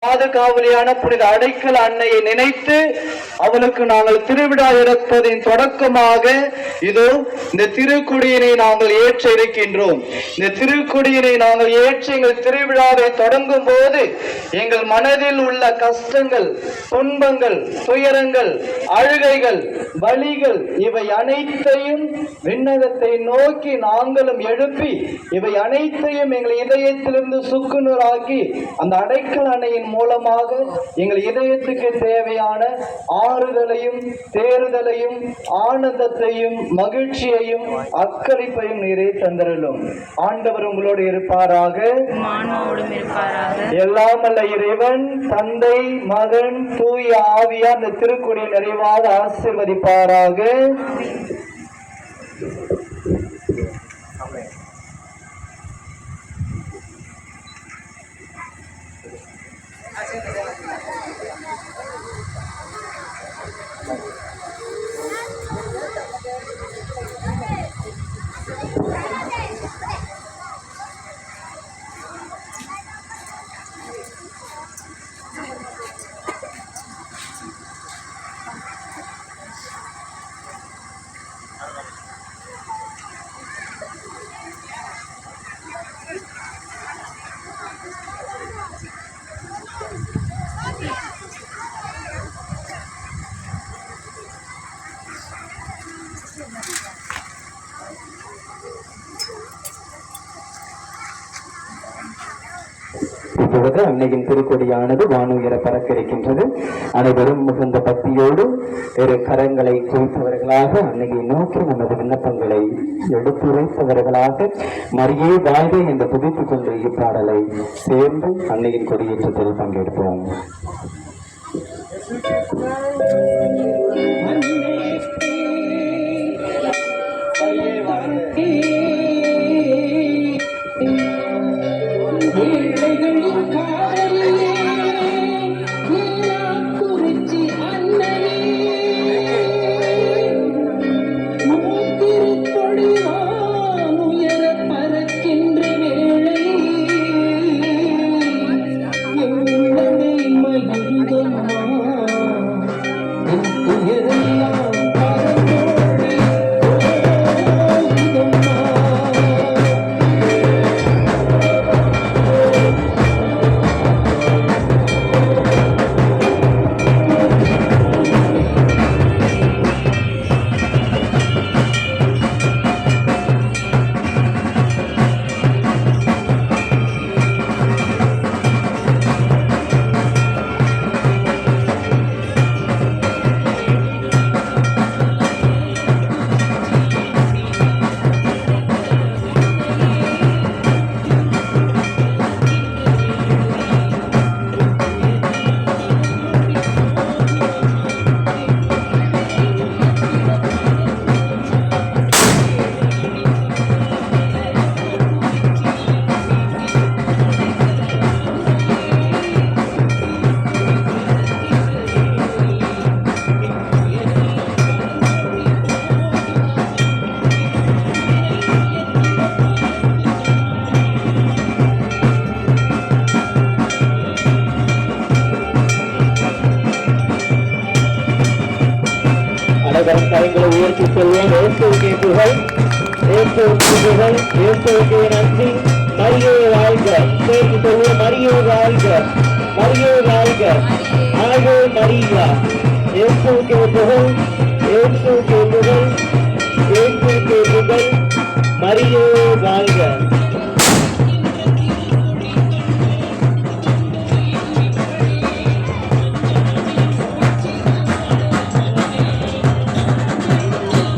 பாதுகாவலியான புனித அடைக்கல அன்னையை நினைத்து அவளுக்கு நாங்கள் திருவிழா எடுப்பதின் தொடக்கமாக இதோ இந்த திருக்குடியினை நாங்கள் ஏற்ற இருக்கின்றோம். இந்த திருக்குடியினை நாங்கள் ஏற்ற எங்கள் திருவிழாவை தொடங்கும் போது எங்கள் மனதில் உள்ள கஷ்டங்கள், துன்பங்கள், துயரங்கள், அழுகைகள், வலிகள் இவை அனைத்தையும் விண்ணகத்தை நோக்கி நாங்களும் எழுப்பி இவை அனைத்தையும் எங்கள் இதயத்திலிருந்து சுக்குநூறாக்கி அந்த அடைக்கல அன்னையின் மூலமாக எங்கள் இதயத்துக்கு தேவையான ஆறுதலையும் தேறுதலையும் ஆனந்தத்தையும் மகிழ்ச்சியையும் அக்களிப்பையும் நீரே தந்தருளும். ஆண்டவர் உங்களோடு இருப்பாராக. எல்லாம் அல்ல இறைவன் தந்தை, மகன், தூய ஆவியா அந்த திருக்குடியை நிறைவாக ஆசீர்வதிப்பாராக. இப்பொழுது அன்னையின் திருக்கொடியானது வானுயர பறக்க இருக்கின்றது. அனைவரும் மிகுந்த பக்தியோடு இரு கரங்களை குவித்தவர்களாக அன்னையை நோக்கி நமது விண்ணப்பங்களை எடுத்துரைத்தவர்களாக மரியே வாழ்க என்று துதித்துக் கொண்டு இப்பாடலை சேர்ந்து அன்னையின் கொடியேற்றத்தில் பங்கெடுப்போம். கரங்களை உயர்த்தி செல்வோம். இயேசுவுக்கே புகழ், இயேசுவுக்கு புகழ், இயேசுவுக்கே நன்றி. மரியே வாழ்க. சேர்த்து செல்வோம். மரியே வாழ்க, மரியே வாழ்க, ஆகவே மரியா. இயேசுவுக்கே புகழ், இயேசுவுக்கே புகழ், இயேசுவுக்கே புகழ், மரியே வாழ்க.